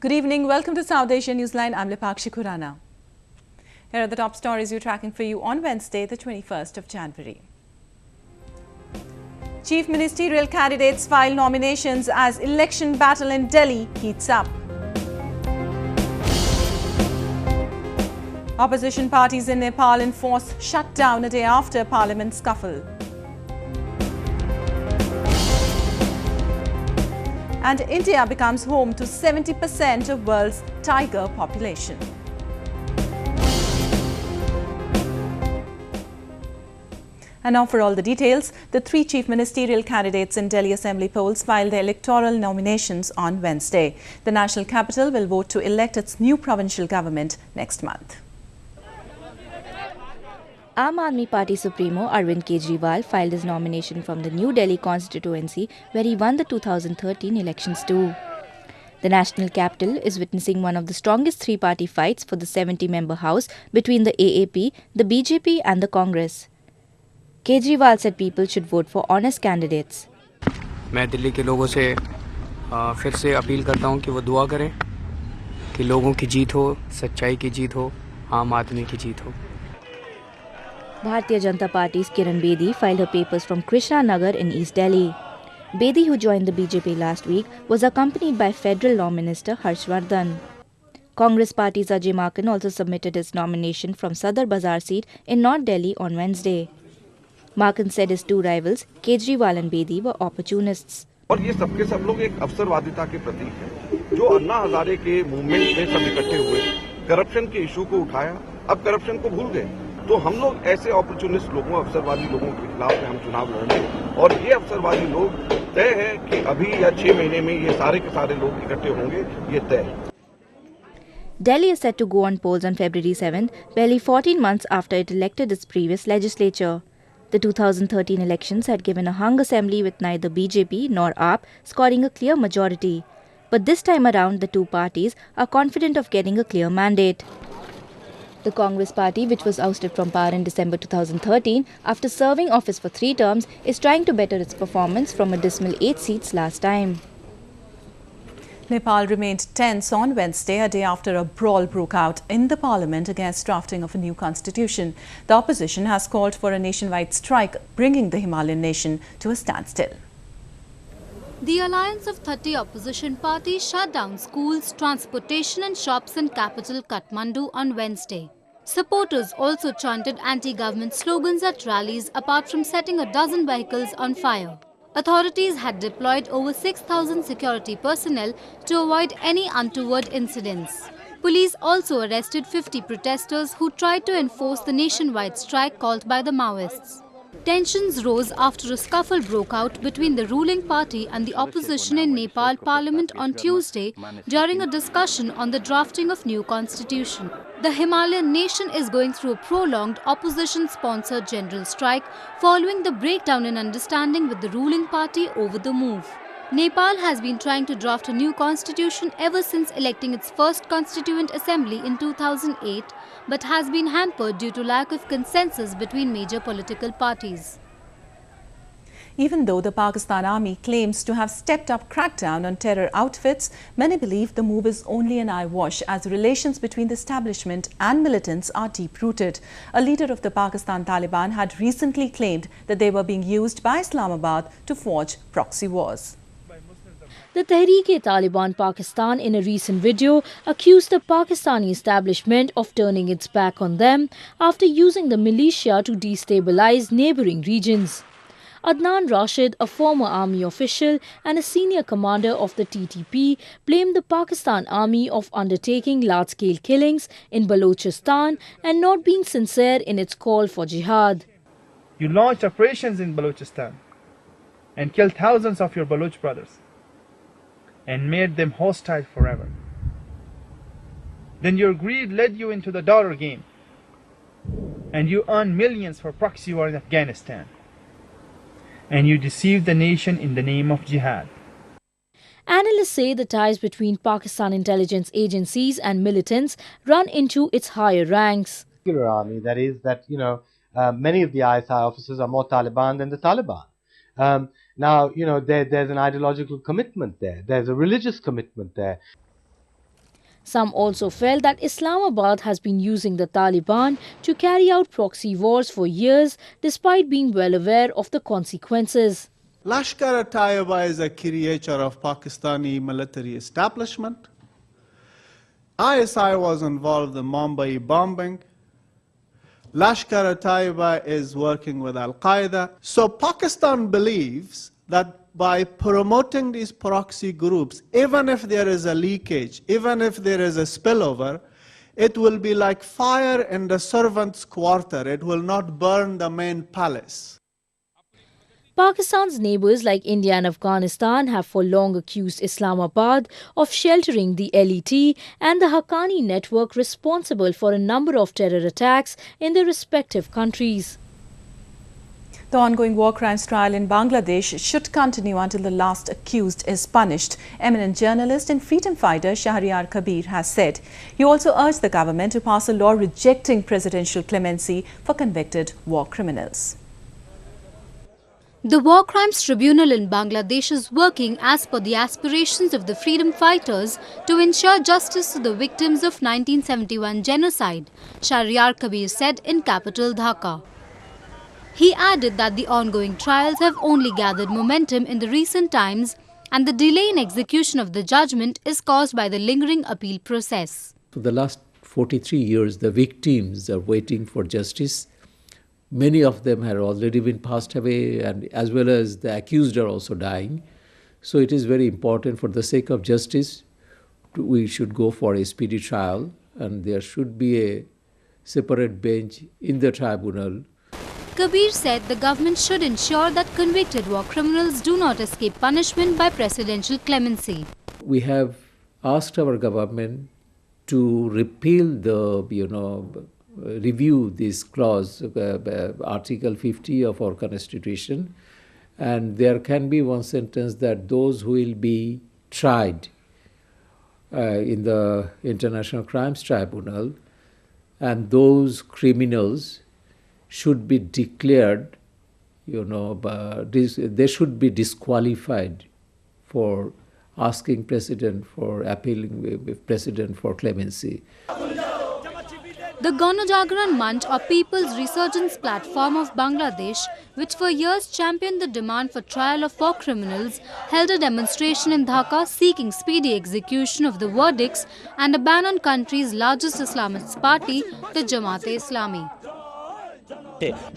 Good evening. Welcome to South Asia Newsline. I'm Lipakshi Khurana. Here are the top stories we're tracking for you on Wednesday, the 21st of January. Chief ministerial candidates file nominations as election battle in Delhi heats up. Opposition parties in Nepal enforce shutdown a day after parliament scuffle. And India becomes home to 70% of world's tiger population. And now for all the details, the three chief ministerial candidates in Delhi Assembly polls filed their electoral nominations on Wednesday. The national capital will vote to elect its new provincial government next month. Aam Aadmi Party Supremo Arvind Kejriwal filed his nomination from the New Delhi constituency, where he won the 2013 elections too. The national capital is witnessing one of the strongest three-party fights for the 70-member house between the AAP, the BJP and the Congress. Kejriwal said people should vote for honest candidates. मैं दिल्ली के लोगों से फिर से appeal करता हूं कि वो दुआ करें कि लोगों की जीत हो, सच्चाई की जीत हो, आम आदमी की जीत हो. Bharatiya Janata Party's Kiran Bedi filed her papers from Krishna Nagar in East Delhi. Bedi, who joined the BJP last week, was accompanied by Federal Law Minister Harshvardhan. Congress Party's Ajay Maken also submitted his nomination from Sadar Bazar seat in North Delhi on Wednesday. Maken said his two rivals, Kejriwal and Bedi, were opportunists. और ये सबके सब लोग एक अवसरवादिता के प्रतीक हैं, जो अन्ना हजारे के मूवमेंट में सब इकट्ठे हुए, करप्शन के इशू को उठाया, अब करप्शन को भूल गए. तो हम लोग ऐसे अपॉर्चुनिस्ट लोगों, अवसरवादी लोगों के खिलाफ में हम चुनाव लड़ेंगे और ये अवसरवादी लोग तय है कि अभी या 6 महीने में ये सारे के सारे लोग इकट्ठे होंगे, ये तय है. Delhi is set to go on polls on February 7th, barely 14 months after it elected its previous legislature. The 2013 elections had given a hung assembly with neither BJP nor AAP scoring a clear majority. But this time around, the two parties are confident of getting a clear mandate. The Congress Party, which was ousted from power in December 2013 after serving office for 3 terms, is trying to better its performance from a dismal 8 seats last time. Nepal remained tense on Wednesday, a day after a brawl broke out in the parliament against drafting of a new constitution. The opposition has called for a nationwide strike, bringing the Himalayan nation to a standstill. The alliance of 30 opposition parties shut down schools, transportation and shops in capital Kathmandu on Wednesday. Supporters also chanted anti-government slogans at rallies, apart from setting a dozen vehicles on fire. Authorities had deployed over 6,000 security personnel to avoid any untoward incidents. Police also arrested 50 protesters who tried to enforce the nationwide strike called by the Maoists. Tensions rose after a scuffle broke out between the ruling party and the opposition in Nepal Parliament on Tuesday during a discussion on the drafting of new constitution. The Himalayan nation is going through a prolonged opposition-sponsored general strike following the breakdown in understanding with the ruling party over the move. Nepal has been trying to draft a new constitution ever since electing its first constituent assembly in 2008, but has been hampered due to lack of consensus between major political parties. Even though the Pakistan Army claims to have stepped up crackdown on terror outfits, many believe the move is only an eyewash as relations between the establishment and militants are deep-rooted. A leader of the Pakistan Taliban had recently claimed that they were being used by Islamabad to forge proxy wars. The Tehreek-e-Taliban Pakistan in a recent video accused the Pakistani establishment of turning its back on them after using the militia to destabilize neighboring regions. Adnan Rashid, a former army official and a senior commander of the TTP, blamed the Pakistan Army of undertaking large-scale killings in Balochistan and not being sincere in its call for jihad. You launched operations in Balochistan and killed thousands of your Baloch brothers and made them hostile forever. Then your greed led you into the dollar game and you earned millions for proxy war in Afghanistan. And you deceived the nation in the name of jihad. Analysts say the ties between Pakistan intelligence agencies and militants run into its higher ranks. Army, that is that, many of the ISI officers are more Taliban than the Taliban. Now, there's an ideological commitment there. There's a religious commitment there. Some also felt that Islamabad has been using the Taliban to carry out proxy wars for years, despite being well aware of the consequences. Lashkar-e-Taiba is a creature of Pakistani military establishment. ISI was involved in Mumbai bombing. Lashkar-e-Taiba is working with Al-Qaeda. So Pakistan believes that by promoting these proxy groups, even if there is a leakage, even if there is a spillover, it will be like fire in the servants' quarter. It will not burn the main palace. Pakistan's neighbours like India and Afghanistan have for long accused Islamabad of sheltering the LET and the Haqqani network responsible for a number of terror attacks in their respective countries. The ongoing war crimes trial in Bangladesh should continue until the last accused is punished, eminent journalist and freedom fighter Shahryar Kabir has said. He also urged the government to pass a law rejecting presidential clemency for convicted war criminals. The War Crimes Tribunal in Bangladesh is working as per the aspirations of the freedom fighters to ensure justice to the victims of 1971 genocide, Shahryar Kabir said in capital Dhaka. He added that the ongoing trials have only gathered momentum in the recent times and the delay in execution of the judgment is caused by the lingering appeal process. For the last 43 years, the victims are waiting for justice. Many of them have already been passed away, and as well as the accused are also dying. So it is very important, for the sake of justice, we should go for a speedy trial, and there should be a separate bench in the tribunal. Kabir said the government should ensure that convicted war criminals do not escape punishment by presidential clemency. We have asked our government to repeal the, review this clause, Article 50 of our Constitution, and there can be one sentence that those who will be tried in the International Crimes Tribunal and those criminals should be declared, they should be disqualified for asking President for appealing with President for clemency. The Ganajagran Manch, or People's Resurgence Platform of Bangladesh, which for years championed the demand for trial of war criminals, held a demonstration in Dhaka seeking speedy execution of the verdicts and a ban on country's largest Islamist party, the Jamaat-e-Islami.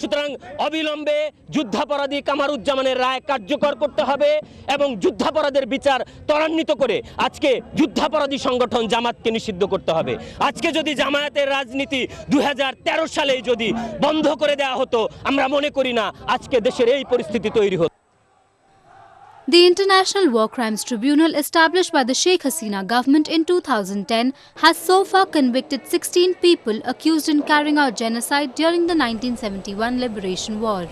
সুতরাং অবিলম্বে যুদ্ধাপরাধী কামারুজ্জামানের রায় কার্যকর করতে হবে এবং যুদ্ধাপরাধের বিচার ত্বরান্বিত করে আজকে যুদ্ধাপরাধী সংগঠন জামাতকে নিষিদ্ধ করতে হবে। আজকে যদি জামায়াতের রাজনীতি 2013 সালেই যদি বন্ধ করে দেওয়া হতো, আমরা মনে করি না আজকে দেশের এই পরিস্থিতি তৈরি হতো। The International War Crimes Tribunal, established by the Sheikh Hasina government in 2010, has so far convicted 16 people accused in carrying out genocide during the 1971 Liberation War.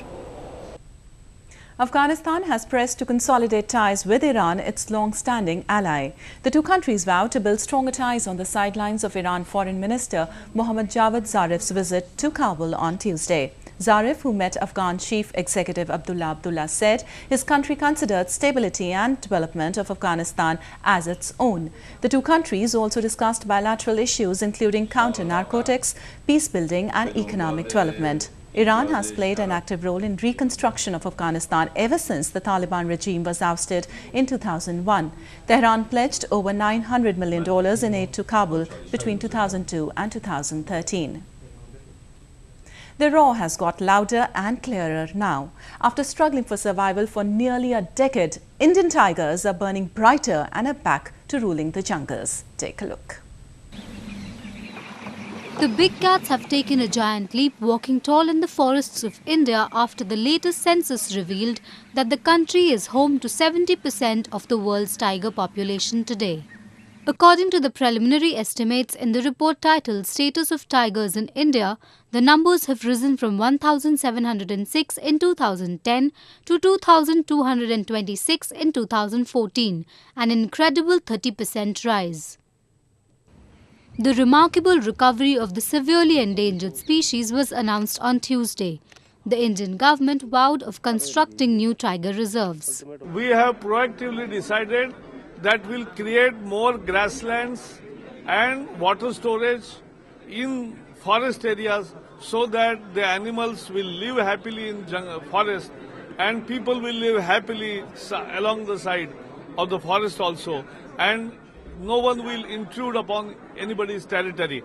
Afghanistan has pressed to consolidate ties with Iran, its long-standing ally. The two countries vow to build stronger ties on the sidelines of Iran Foreign Minister Mohammad Javad Zarif's visit to Kabul on Tuesday. Zarif, who met Afghan Chief Executive Abdullah, said his country considered stability and development of Afghanistan as its own. The two countries also discussed bilateral issues including counter-narcotics, peace building and economic development. Iran has played an active role in reconstruction of Afghanistan ever since the Taliban regime was ousted in 2001. Tehran pledged over $900 million in aid to Kabul between 2002 and 2013. The roar has got louder and clearer now. After struggling for survival for nearly a decade, Indian tigers are burning brighter and are back to ruling the jungles. Take a look. The big cats have taken a giant leap, walking tall in the forests of India after the latest census revealed that the country is home to 70% of the world's tiger population today. According to the preliminary estimates in the report titled Status of Tigers in India, the numbers have risen from 1,706 in 2010 to 2,226 in 2014, an incredible 30% rise. The remarkable recovery of the severely endangered species was announced on Tuesday. The Indian government vowed of constructing new tiger reserves. We have proactively decided that we'll create more grasslands and water storage in forest areas so that the animals will live happily in forest and people will live happily along the side of the forest also, and no one will intrude upon anybody's territory.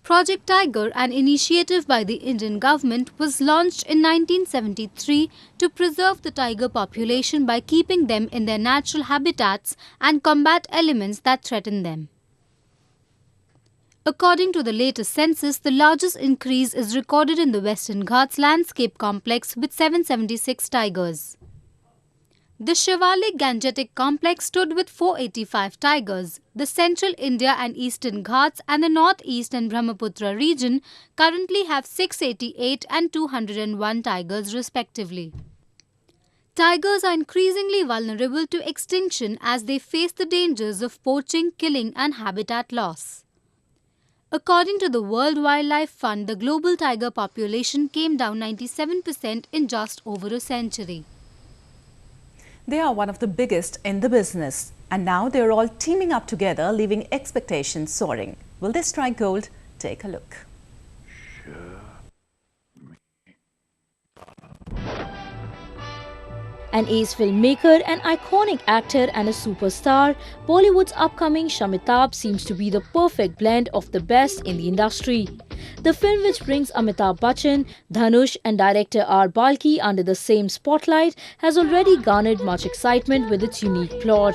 Project Tiger, an initiative by the Indian government, was launched in 1973 to preserve the tiger population by keeping them in their natural habitats and combat elements that threaten them. According to the latest census, the largest increase is recorded in the Western Ghats landscape complex with 776 tigers. The Shivalik Gangetic complex stood with 485 tigers. The central India and eastern Ghats and the northeast and Brahmaputra region currently have 688 and 201 tigers respectively. Tigers are increasingly vulnerable to extinction as they face the dangers of poaching, killing and habitat loss. According to the World Wildlife Fund, the global tiger population came down 97% in just over a century. They are one of the biggest in the business, and now they are all teaming up together, leaving expectations soaring. Will they strike gold? Take a look. An ace filmmaker, an iconic actor and a superstar, Bollywood's upcoming Shamitabh seems to be the perfect blend of the best in the industry. The film, which brings Amitabh Bachchan, Dhanush and director R. Balki under the same spotlight, has already garnered much excitement with its unique plot.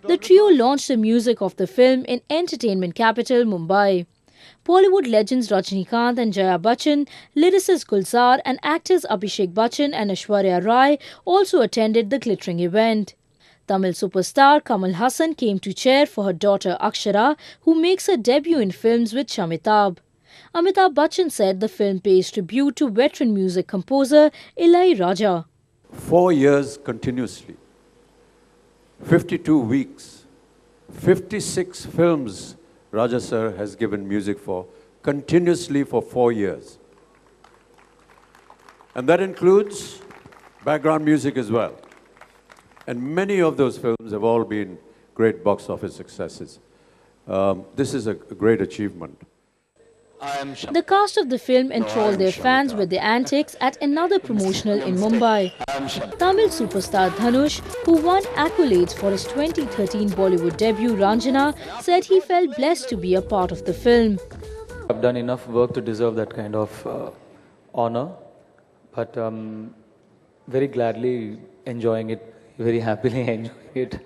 The trio launched the music of the film in entertainment capital Mumbai. Bollywood legends Rajinikanth and Jaya Bachchan, lyricist Gulzar and actors Abhishek Bachchan and Aishwarya Rai also attended the glittering event. Tamil superstar Kamal Hassan came to cheer for her daughter Akshara, who makes her debut in films with Shamitabh. Amitabh Bachchan said the film pays tribute to veteran music composer Ilai Raja. 4 years continuously, 52 weeks, 56 films Raja sir has given music for, continuously for 4 years. And that includes background music as well. And many of those films have all been great box office successes. This is a great achievement. The cast of the film enthralled their fans with their antics at another promotional in Mumbai. Tamil superstar Dhanush, who won accolades for his 2013 Bollywood debut Ranjana, said he felt blessed to be a part of the film. I've done enough work to deserve that kind of honor, but very gladly enjoying it, very happily enjoying it.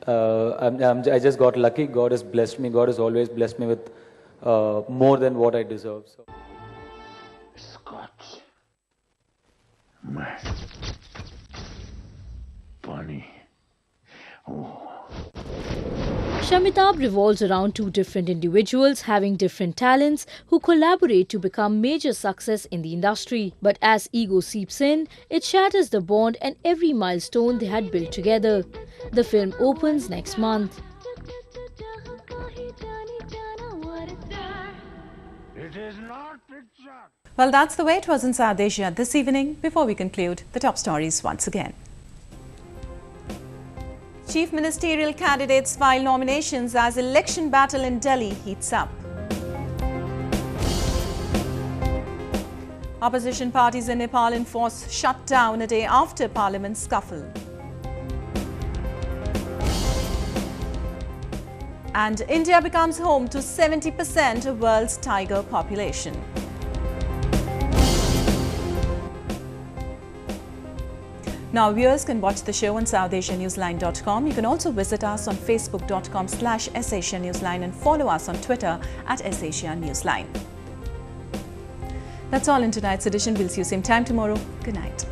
I just got lucky. God has blessed me. God has always blessed me with more than what I deserve. So. Scotch. Funny. Oh. Shamitabh revolves around two different individuals having different talents who collaborate to become major success in the industry. But as ego seeps in, it shatters the bond and every milestone they had built together. The film opens next month. Well, that's the way it was in South Asia this evening. Before we conclude, the top stories once again. Chief ministerial candidates file nominations as election battle in Delhi heats up. Opposition parties in Nepal enforce shutdown a day after Parliament scuffle. And India becomes home to 70% of world's tiger population. Now viewers can watch the show on SouthAsiaNewsline.com. You can also visit us on Facebook.com/SAsiaNewsline and follow us on Twitter @SAsiaNewsline. That's all in tonight's edition. We'll see you same time tomorrow. Good night.